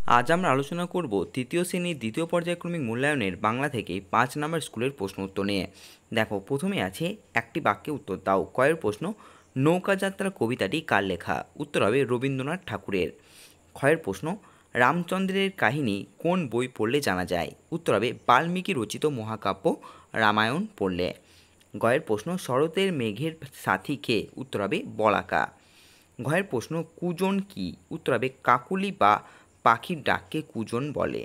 আজ আমরা আলোচনা করব তৃতীয় শ্রেণীর দ্বিতীয় পর্যায়ক্রমিক মূল্যায়নের বাংলা থেকে 5 নম্বর স্কুলের প্রশ্ন উত্তর নিয়ে। দেখো, প্রথমে আছে একটি বাক্যে উত্তর দাও। কয়ের প্রশ্ন, নৌকাযাত্রা কবিতাটি কার লেখা? উত্তর হবে রবীন্দ্রনাথ ঠাকুরের। ক্ষয়ের প্রশ্ন, রামচন্দ্রের কাহিনী কোন বই পড়লে জানা যায়? উত্তর হবে বাল্মীকি রচিত মহাকাব্য রামায়ণ পড়লে। গয়ের প্রশ্ন, শরতের মেঘের সাথী কে? উত্তর হবে বলাকা। ঘয়ের প্রশ্ন, কুজন কি? উত্তর হবে কাকুলি বা পাখির ডাককে কুজন বলে।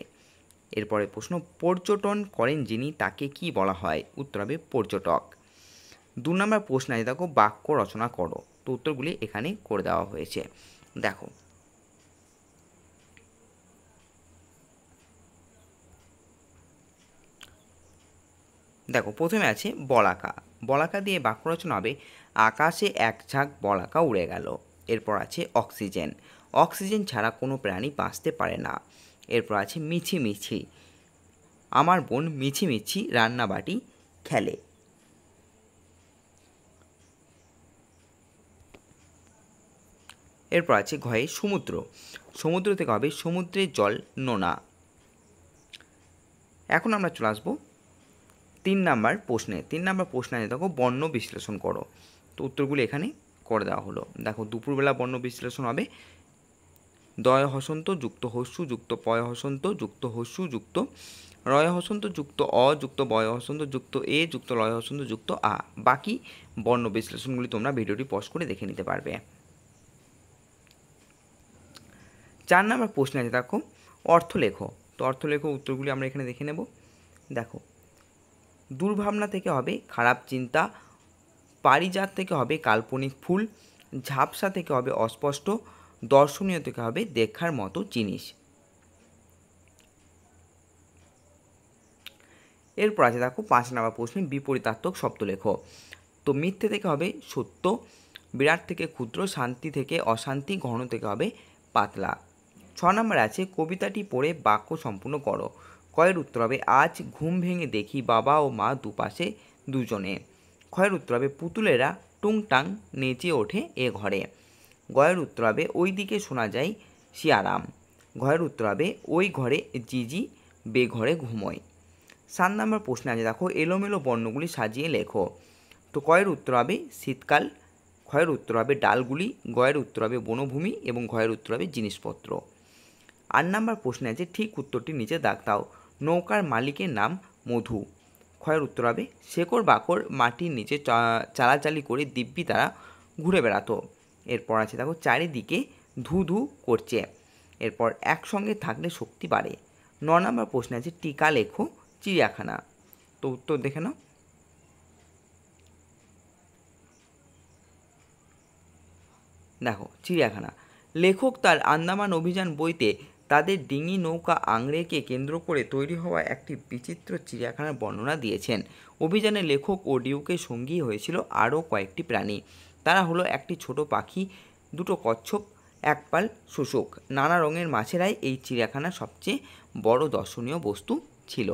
এরপরে প্রশ্ন, পর্যটন করেন যিনি তাকে কি বলা হয়? উত্তর হবে পর্যটক। 2 নম্বর প্রশ্ন আছে, দেখো বাক্য রচনা করো। তো উত্তরগুলি এখানে করে দেওয়া হয়েছে। দেখো, প্রথমে আছে বলাকা। বলাকা দিয়ে বাক্য রচনা হবে, আকাশে এক ঝাঁক বলাকা উড়ে গেল। এরপর আছে অক্সিজেন। অক্সিজেন ছাড়া কোনো প্রাণী বাঁচতে পারে না। এরপর আছে মিছিমিছি। আমার বোন মিছিমিছি রান্নাবাটি খেলে। এরপর আছে ঘয়ে সমুদ্র। সমুদ্র থেকে হবে সমুদ্রের জল নোনা। এখন আমরা চলে আসবো 3 নম্বর প্রশ্নে। 3 নম্বর প্রশ্নে দেখো বর্ণ বিশ্লেষণ করো। তো উত্তরগুলি এখানে করে দেওয়া হলো। দেখো, দুপুরবেলা বর্ণ বিশ্লেষণ হবে, দয় হসন্ত যুক্ত হস্যু যুক্ত পয় হসন্ত যুক্ত হস্যু যুক্ত রয় হসন্ত যুক্ত অ যুক্ত বয় হসন্ত যুক্ত এ যুক্ত লয় হসন্ত যুক্ত আ। বাকি বর্ণ বিশ্লেষণগুলি তোমরা ভিডিওটি পজ করে দেখে নিতে পারবে। 4 নম্বর প্রশ্ন আছে, দেখো অর্থ লেখো। তো অর্থ লেখো, উত্তরগুলি আমরা এখানে দেখে নেব। দেখো, দুর্ভাবনা থেকে হবে খারাপ চিন্তা, পারিজাত থেকে হবে কাল্পনিক ফুল, ঝাপসা থেকে হবে অস্পষ্ট, দর্শনীয় থেকে হবে দেখার মতো জিনিস। এরপর আছে দেখো 5 নম্বর প্রশ্নে বিপরীতার্থক শব্দ লেখো। তো মিথ্যে থেকে হবে সত্য, বিরাট থেকে ক্ষুদ্র, শান্তি থেকে অশান্তি, ঘন থেকে হবে পাতলা। 6 নম্বর আছে কবিতাটি পড়ে বাক্য সম্পূর্ণ করো। কয়ের উত্তর হবে, আজ ঘুম ভেঙে দেখি বাবা ও মা দুপাশে দুজনে। ক্ষয়ের উত্তর হবে, পুতুলেরা টুংটাং নেচে ওঠে এ ঘরে। গয়ের উত্তর হবে, ওই দিকে শোনা যায় শিয়ারাম। ঘয়ের উত্তর হবে, ওই ঘরে জিজি বেঘরে ঘুমোয়। 7 নম্বর প্রশ্ন আছে, দেখো এলোমেলো বর্ণগুলি সাজিয়ে লেখো। তো কয়ের উত্তর হবে শীতকাল, ক্ষয়ের উত্তর হবে ডালগুলি, গয়ের উত্তর হবে বনভূমি এবং ঘয়ের উত্তর হবে জিনিসপত্র। 8 নম্বর প্রশ্নে আছে ঠিক উত্তরটি নিচে দাগ দাও। নৌকার মালিকের নাম মধু। ক্ষয়ের উত্তর হবে শেকড় বাকড় মাটির নিচে চালাচালি করে দিব্যি তারা ঘুরে বেড়াতো। এরপর আছে দেখো চারিদিকে ধু ধু করছে। এরপর একসঙ্গে থাকলে শক্তি বাড়ে। 9 নম্বর প্রশ্নে আছে টিকা লেখো চিড়িয়াখানা। তো উত্তর দেখে নাও। দেখো, চিড়িয়াখানা। লেখক তার আন্দামান অভিযান বইতে তাদের ডিঙি নৌকা আংড়েকে কেন্দ্র করে তৈরি হওয়া একটি বিচিত্র চিড়িয়াখানার বর্ণনা দিয়েছেন। অভিযানে লেখক ও ডিউকে সঙ্গী হয়েছিল আরও কয়েকটি প্রাণী। তারা হলো একটি ছোট পাখি, দুটো কচ্ছপ, এক পাল শুশুক। নানা রঙের মাছেরাই এই চিড়িয়াখানার সবচেয়ে বড় দর্শনীয় বস্তু ছিল।